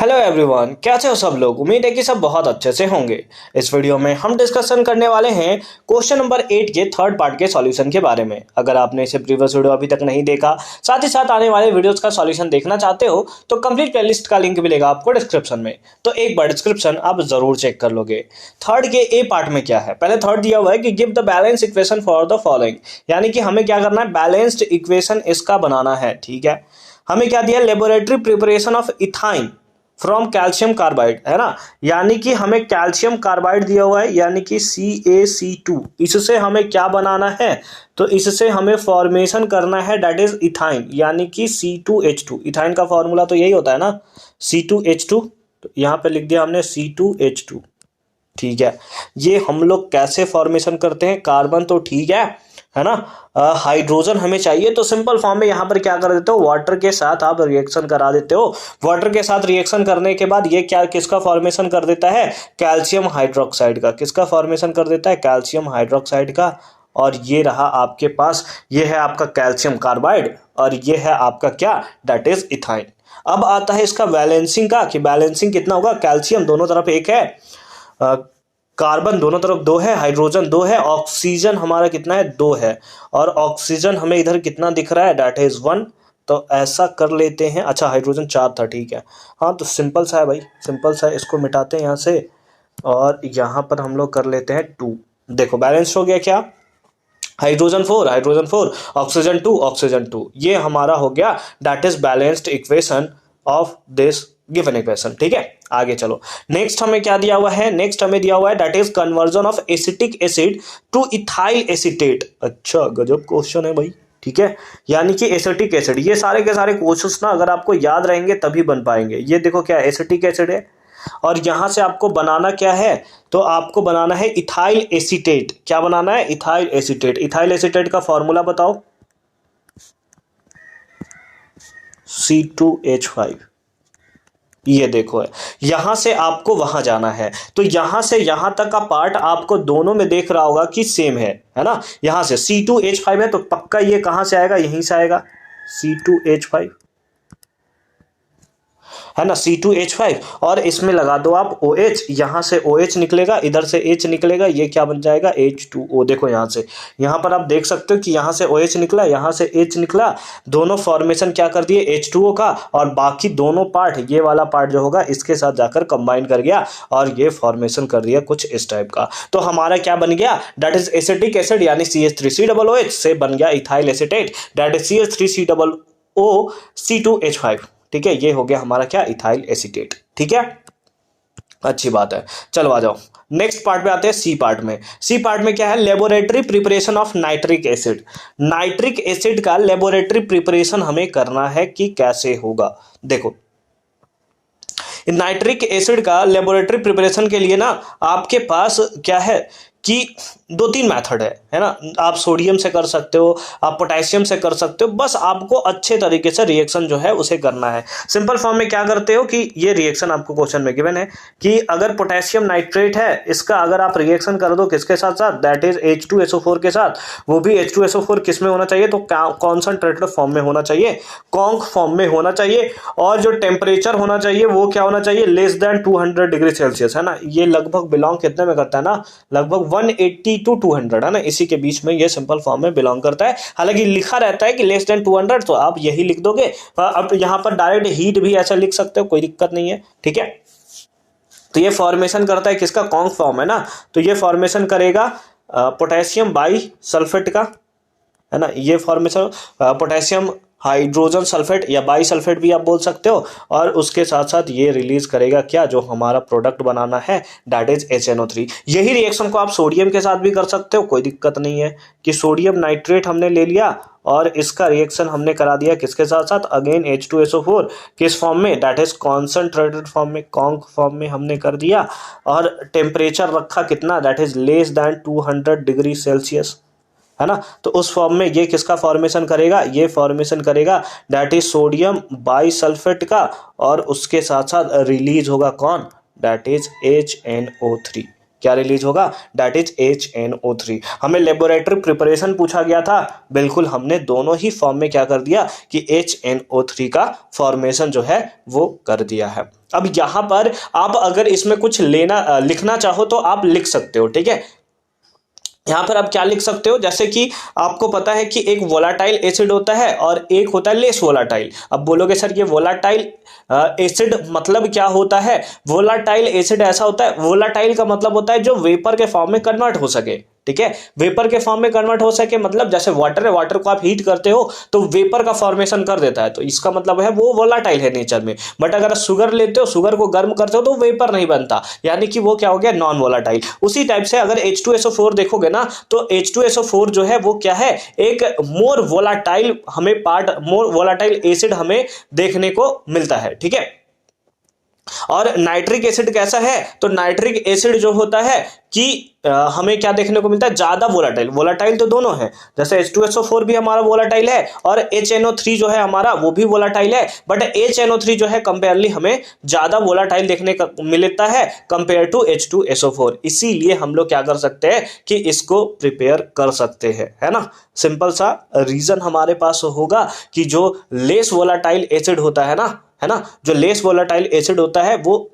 Hello everyone, कैसे हो सब लोग। उम्मीद है कि सब बहुत अच्छे से होंगे। इस वीडियो में हम डिस्कशन करने वाले हैं क्वेश्चन नंबर 8 के थर्ड पार्ट के सॉल्यूशन के बारे में। अगर आपने इसे प्रीवियस वीडियो अभी तक नहीं देखा, साथ ही साथ आने वाले वीडियोस का सॉल्यूशन देखना चाहते हो तो कंप्लीट प्लेलिस्ट का लिंक मिलेगा आपको डिस्क्रिप्शन में, तो एक बार डिस्क्रिप्शन आप जरूर चेक कर लोगे। थर्ड के ए पार्ट में क्या है, पहले थर्ड दिया हुआ है कि give the balance equation for the following, यानी कि हमें क्या करना है, बैलेंस्ड इक्वेशन इसका बनाना है। ठीक है, हमें क्या दिया, laboratory preparation of ethyne from calcium carbide, है ना। यानी कि हमें कैल्शियम कार्बाइड दिया हुआ है, यानी कि CaC2, इससे हमें क्या बनाना है, तो इससे हमें फॉर्मेशन करना है दैट इज इथाइन, यानी कि C2H2। इथाइन का फॉर्मूला तो यही होता है ना, C2H2। तो यहां पे लिख दिया हमने C2H2। ठीक है, ये हम लोग कैसे फॉर्मेशन करते हैं, कार्बन तो ठीक है ना, हाइड्रोजन हमें चाहिए, तो सिंपल फॉर्म में यहां पर क्या कर देते हो, वाटर के साथ आप रिएक्शन करा देते हो। वाटर के साथ रिएक्शन करने के बाद ये क्या, किसका फॉर्मेशन कर देता है, कैल्शियम हाइड्रोक्साइड का। किसका फॉर्मेशन कर देता है, कैल्शियम हाइड्रोक्साइड का। और ये रहा आपके पास, ये है आपका कैल्शियम कार्बाइड और ये है आपका क्या, दैट इज इथाइन। अब आता है इसका बैलेंसिंग का, कि बैलेंसिंग कितना होगा, कैल्शियम दोनों तरफ एक है, कार्बन दोनों तरफ 2 है, हाइड्रोजन 2 है, ऑक्सीजन हमारा कितना है, 2 है, और ऑक्सीजन हमें इधर कितना दिख रहा है, दैट इज 1। तो ऐसा कर लेते हैं, अच्छा हाइड्रोजन 4 था, ठीक है। हाँ, तो सिंपल सा है भाई, सिंपल सा है, इसको मिटाते हैं यहाँ से और यहाँ पर हम लोग कर लेते हैं 2। देखो बैलेंस हो गया क्या, हाइड्रोजन 4, ऑक्सीजन 2, ऑक्सीजन 2, ये हमारा हो गया that is balanced equation of this given equation. ठीक है, आगे चलो। नेक्स्ट हमें क्या दिया हुआ है, नेक्स्ट हमें दिया हुआ है that is conversion of acetic acid two ethyl acetate. अच्छा, गजब क्वेश्चन है भाई। ठीक है, यानी कि एसिटिक एसिड, ये सारे के सारे क्वेश्चंस ना अगर आपको याद रहेंगे तभी बन पाएंगे। ये देखो क्या एसिटिक एसिड है और यहां से आपको बनाना क्या है, तो आपको बनाना है इथाइल एसीटेट। क्या बनाना है, इथाइल एसीटेट। इथाइल एसीटेट का फॉर्मूला बताओ, C2H5। ये देखो है, यहां से आपको वहां जाना है, तो यहां से यहां तक का पार्ट आपको दोनों में देख रहा होगा कि सेम है ना। यहां से C2H5 है तो पक्का ये कहां से आएगा, यहीं से आएगा, C2H5 है ना, C2H5। और इसमें लगा दो आप OH, यहां से OH निकलेगा, इधर से H निकलेगा, ये क्या बन जाएगा, H2O। देखो यहां से, यहां पर आप देख सकते हो कि यहां से OH निकला, यहां से H निकला, दोनों फॉर्मेशन क्या कर दिए, H2O का, और बाकी दोनों पार्ट, ये वाला पार्ट जो होगा इसके साथ जाकर कंबाइन कर गया और ये फॉर्मेशन कर दिया कुछ इस टाइप का। तो हमारा क्या बन गया, दैट इज एसिटिक एसिड, यानी CH3COOH से बन गया ethyl acetate, that is CH3COO C2H5। ठीक है, ये हो गया हमारा क्या, इथाइल एसीटेट। ठीक है, अच्छी बात है। चलो आ जाओ नेक्स्ट पार्ट में आते हैं, सी पार्ट में। सी पार्ट में क्या है, laboratory preparation of nitric acid. Nitric acid का लेबोरेटरी प्रिपरेशन हमें करना है कि कैसे होगा। देखो नाइट्रिक एसिड का लेबोरेटरी प्रिपरेशन के लिए ना आपके पास क्या है कि 2-3 मेथड है ना। आप सोडियम से कर सकते हो, आप पोटेशियम से कर सकते हो, बस आपको अच्छे तरीके से रिएक्शन जो है उसे करना है। सिंपल फॉर्म में क्या करते हो कि ये रिएक्शन आपको क्वेश्चन में गिवन है कि अगर पोटेशियम नाइट्रेट है, इसका अगर आप रिएक्शन कर दो किसके साथ साथ, दैट इज H2SO4 के साथ, वो भी H2SO4 किस में होना चाहिए, तो कॉन्सनट्रेटेड फॉर्म में होना चाहिए, कॉन्क फॉर्म में होना चाहिए, और जो टेम्परेचर होना चाहिए वो क्या होना चाहिए, लेस देन 200 डिग्री सेल्सियस, है ना। ये लगभग बिलोंग कितने में करता है ना, लगभग 180 to 200, है ना, इसी के बीच में ये सिंपल फॉर्म में बिलोंग करता है। हालांकि लिखा रहता है कि लेस देन 200, तो आप यही लिख दोगे। अब यहां पर डायरेक्ट हीट भी ऐसा लिख सकते हो, कोई दिक्कत नहीं है। ठीक है, तो ये फॉर्मेशन करता है किसका, कॉन्क फॉर्म, है ना। तो ये फॉर्मेशन करेगा पोटेशियम बाई सल्फेट का, है ना। ये फॉर्मेशन पोटेशियम हाइड्रोजन सल्फेट या बाई सल्फेट भी आप बोल सकते हो, और उसके साथ साथ ये रिलीज करेगा क्या, जो हमारा प्रोडक्ट बनाना है दैट इज HNO3। यही रिएक्शन को आप सोडियम के साथ भी कर सकते हो, कोई दिक्कत नहीं है कि सोडियम नाइट्रेट हमने ले लिया और इसका रिएक्शन हमने करा दिया किसके साथ साथ, अगेन H2SO4, किस फॉर्म में, दैट इज कॉन्सनट्रेटेड फॉर्म में, कॉन्क फॉर्म में हमने कर दिया, और टेम्परेचर रखा कितना, that is less than 200 degree Celsius, है ना। तो उस फॉर्म में ये किसका फॉर्मेशन करेगा, ये फॉर्मेशन करेगा that is sodium by sulphate का, और उसके साथ साथ रिलीज होगा कौन, दैट इज HNO3। क्या रिलीज होगा, दैट इज HNO3। हमें लेबोरेटरी प्रिपरेशन पूछा गया था, बिल्कुल हमने दोनों ही फॉर्म में क्या कर दिया कि HNO3 का फॉर्मेशन जो है वो कर दिया है। अब यहां पर आप अगर इसमें कुछ लिखना चाहो तो आप लिख सकते हो, ठीक है। यहाँ पर आप क्या लिख सकते हो, जैसे कि आपको पता है कि एक वोलाटाइल एसिड होता है और एक होता है लेस वोलाटाइल। अब बोलोगे सर ये वोलाटाइल एसिड मतलब क्या होता है, वोलाटाइल एसिड ऐसा होता है, वोलाटाइल का मतलब होता है जो वेपर के फॉर्म में कन्वर्ट हो सके, ठीक है। वेपर के फॉर्म में कन्वर्ट हो सके मतलब जैसे वाटर है, वाटर को आप हीट करते हो तो वेपर का फॉर्मेशन कर देता है, तो इसका मतलब है वो वोलाटाइल है नेचर में। बट अगर शुगर लेते हो, शुगर को गर्म करते हो तो वेपर नहीं बनता, यानी कि वो क्या हो गया, नॉन वोलाटाइल। उसी टाइप से अगर H2SO4 देखोगे ना तो H2SO4 जो है वो क्या है, एक मोर वोलाटाइल एसिड हमें देखने को मिलता है, ठीक है। और नाइट्रिक एसिड कैसा है, तो नाइट्रिक एसिड जो होता है कि हमें क्या देखने को मिलता है, ज्यादा वोलाटाइल। वोलाटाइल तो दोनों है, जैसे H2SO4 भी हमारा वोलाटाइल है और HNO3 जो है हमारा वो भी वोलाटाइल है, बट HNO3 जो है कंपेयरली हमें ज्यादा वोलाटाइल देखने को मिलता है कंपेयर टू H2SO4। इसीलिए हम लोग क्या कर सकते हैं कि इसको प्रिपेयर कर सकते हैं, है ना। सिंपल सा रीजन हमारे पास होगा कि जो लेस वोलाटाइल एसिड होता है ना, जो लेस वोलाटाइल एसिड होता है वो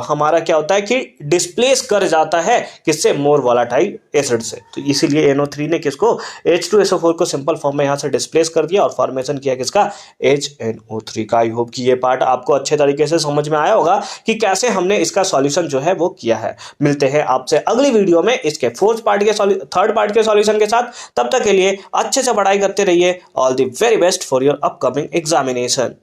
हमारा क्या होता है कि डिस्प्लेस कर जाता है किससे, मोर वोलाटाइल एसिड से। तो इसीलिए NO3 ने किसको, H2SO4 को सिंपल फॉर्म में यहां से डिस्प्लेस कर दिया और फॉर्मेशन किया किसका, HNO3 का। आई होप कि ये पार्ट आपको अच्छे तरीके से समझ में आया होगा कि कैसे हमने इसका सॉल्यूशन जो है वो किया है। मिलते हैं आपसे अगली वीडियो में इसके थर्ड पार्ट के सॉल्यूशन के साथ। तब तक के लिए अच्छे से पढ़ाई करते रहिए। All the very best for your upcoming examination.